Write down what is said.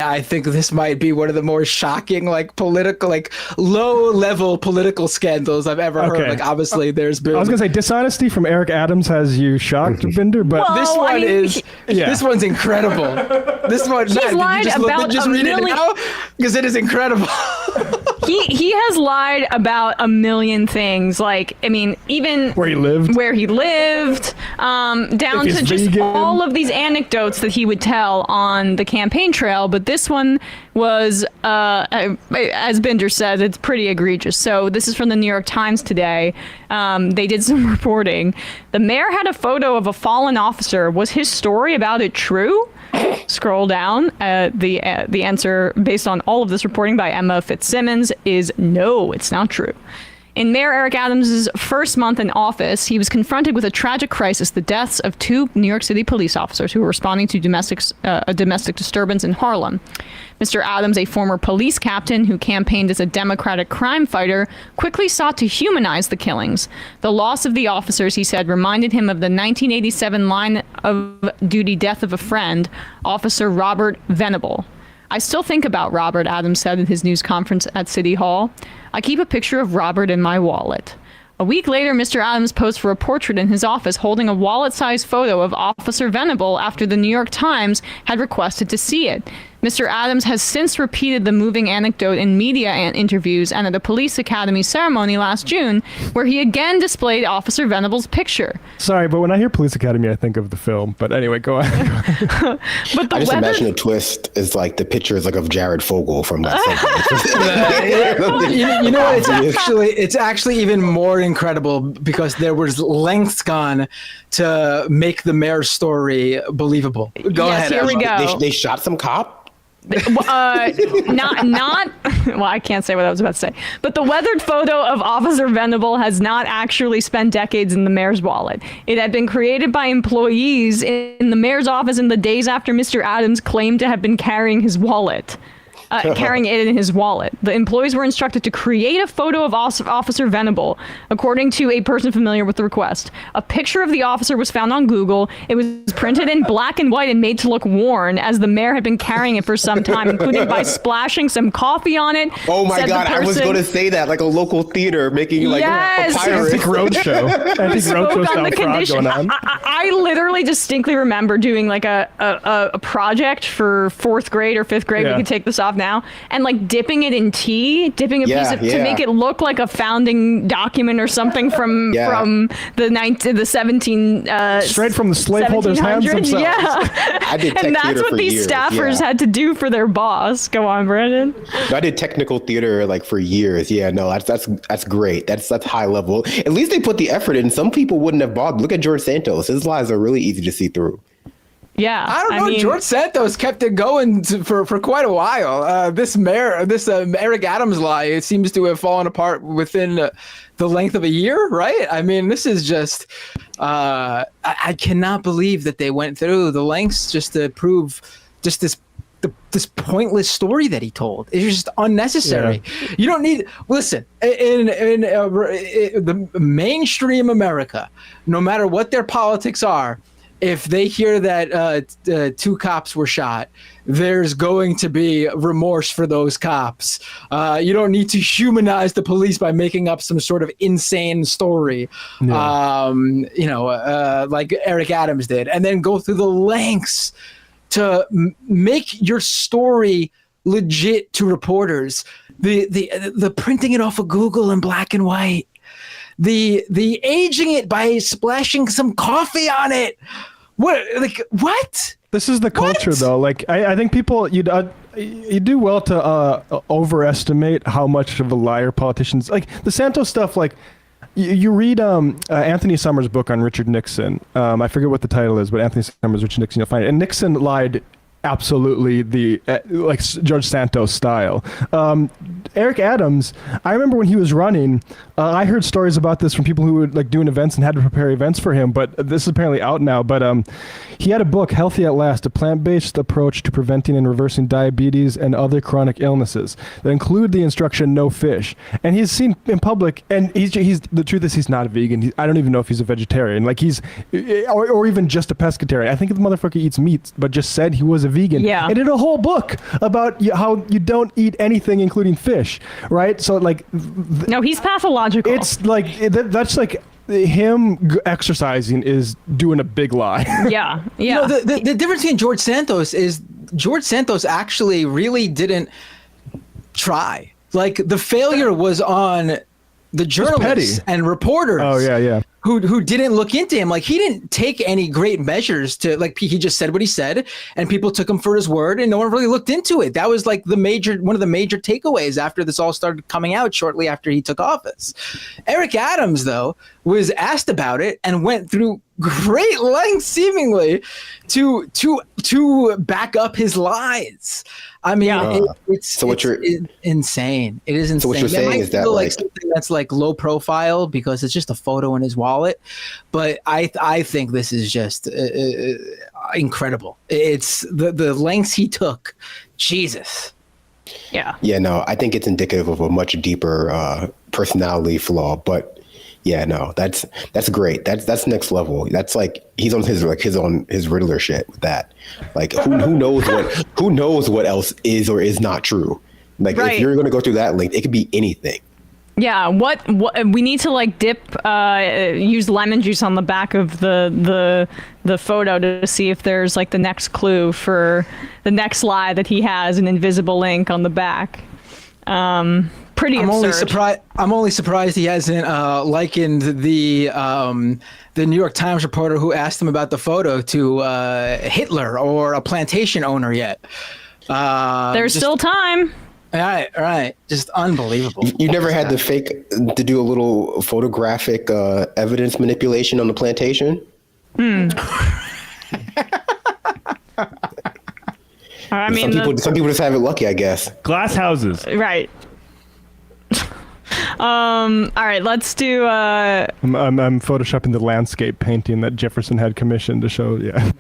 I think this might be one of the more shocking, like political, like low-level political scandals I've ever heard. Like, obviously, there's been. I was gonna say dishonesty from Eric Adams has you shocked, Binder, but well, this one this one's incredible. This one, he's lied about a million. Because it is incredible. He has lied about a million things. Like, I mean, even where he lived, down to just all of these anecdotes that he would tell on the campaign trail. But this one was, as Binder said, it's pretty egregious. So this is from the New York Times today. They did some reporting. The mayor had a photo of a fallen officer. Was his story about it true? Scroll down. The answer, based on all of this reporting by Emma Fitzsimmons, is no, it's not true. In Mayor Eric Adams' first month in office, he was confronted with a tragic crisis, the deaths of 2 New York City police officers who were responding to a domestic disturbance in Harlem. Mr. Adams, a former police captain who campaigned as a Democratic crime fighter, quickly sought to humanize the killings. The loss of the officers, he said, reminded him of the 1987 line of duty death of a friend, Officer Robert Venable. I still think about Robert, Adams said in his news conference at City Hall. I keep a picture of Robert in my wallet. A week later, Mr. Adams posed for a portrait in his office holding a wallet-sized photo of Officer Venable after the New York Times had requested to see it. Mr. Adams has since repeated the moving anecdote in media interviews and at a police academy ceremony last June, where he again displayed Officer Venable's picture. Sorry, but when I hear police academy, I think of the film. But anyway, go ahead. But I just imagine the twist is like the picture is like of Jared Fogle from that you know what? It's actually even more incredible because there was lengths gone to make the mayor's story believable. Go ahead. Here we go. They shot some cop. Not well, I can't say what I was about to say, but the weathered photo of Officer Venable has not actually spent decades in the mayor's wallet. It had been created by employees in the mayor's office in the days after Mr. Adams claimed to have been carrying his wallet. Carrying it in his wallet. The employees were instructed to create a photo of Officer Venable, according to a person familiar with the request. A picture of the officer was found on Google. It was printed in black and white and made to look worn, as the mayor had been carrying it for some time, including by splashing some coffee on it. Oh my God, I was going to say that, like a local theater making like a pirate. Antique Roadshow. Antique Roadshow style fraud going on. I literally distinctly remember doing like a project for 4th grade or 5th grade. We could take this off now, and like dipping it in tea, dipping a piece of to make it look like a founding document or something from the 17 straight from the slaveholders' hands themselves. I did tech and that's what these staffers had to do for their boss. Go on, Brandon. I did technical theater like for years. Yeah, no, that's great. That's high level. At least they put the effort in. Some people wouldn't have bothered. Look at George Santos. His lies are really easy to see through. Yeah, I don't know. George Santos kept it going for quite a while. This Eric Adams lie, it seems to have fallen apart within the length of a year, right? I mean, this is just, I cannot believe that they went through the lengths just to prove just this pointless story that he told. It's just unnecessary. Yeah. You don't need, listen, in the mainstream America, no matter what their politics are, if they hear that 2 cops were shot, there's going to be remorse for those cops. You don't need to humanize the police by making up some sort of insane story, like Eric Adams did, and then go through the lengths to make your story legit to reporters. The printing it off of Google in black and white. The aging it by splashing some coffee on it. What? This is the culture, though. Like, I think people, you do well to overestimate how much of a liar politicians, like the Santos stuff. Like, you read Anthony Summers' book on Richard Nixon. I forget what the title is, but Anthony Summers, Richard Nixon, you'll find it. And Nixon lied absolutely like George Santos style. Eric Adams, I remember when he was running, I heard stories about this from people who were like doing events and had to prepare events for him, but this is apparently out now. But he had a book, Healthy at Last, a plant-based approach to preventing and reversing diabetes and other chronic illnesses that include the instruction no fish. And he's seen in public, and he's the truth is he's not a vegan. I don't even know if he's a vegetarian, like or even just a pescatarian. I think the motherfucker eats meat, but just said he was a vegan. Yeah. And did a whole book about how you don't eat anything, including fish, right? So like, no, he's pathological. It's like that's like him exercising is doing a big lie. Yeah. You know, the difference between George Santos is George Santos actually really didn't try. Like the failure was on the journalists and reporters. Oh yeah. Who didn't look into him. Like he didn't take any great measures to, like, he just said what he said and people took him for his word and no one really looked into it. That was like one of the major takeaways after this all started coming out shortly after he took office. Eric Adams, though, was asked about it and went through great lengths seemingly to back up his lies. I mean, it's insane. It is insane. So what you're saying is that like something that's like low profile because it's just a photo in his wallet, but I think this is just incredible. It's the lengths he took. Jesus. Yeah. Yeah, no, I think it's indicative of a much deeper personality flaw, but yeah, no, that's great. That's next level. That's like he's on his Riddler shit with that. Like who knows what else is or is not true. Like if you're gonna go through that link, it could be anything. Yeah, what we need to like use lemon juice on the back of the photo to see if there's like the next clue for the next lie that he has an invisible link on the back. Pretty absurd. I'm only surprised he hasn't likened the New York Times reporter who asked him about the photo to Hitler or a plantation owner yet. There's still time. All right. Just unbelievable. You never had to do a little photographic evidence manipulation on the plantation? I mean, some people just have it lucky, I guess. Glass houses. Right. All right, let's do. I'm photoshopping the landscape painting that Jefferson had commissioned to show. Yeah.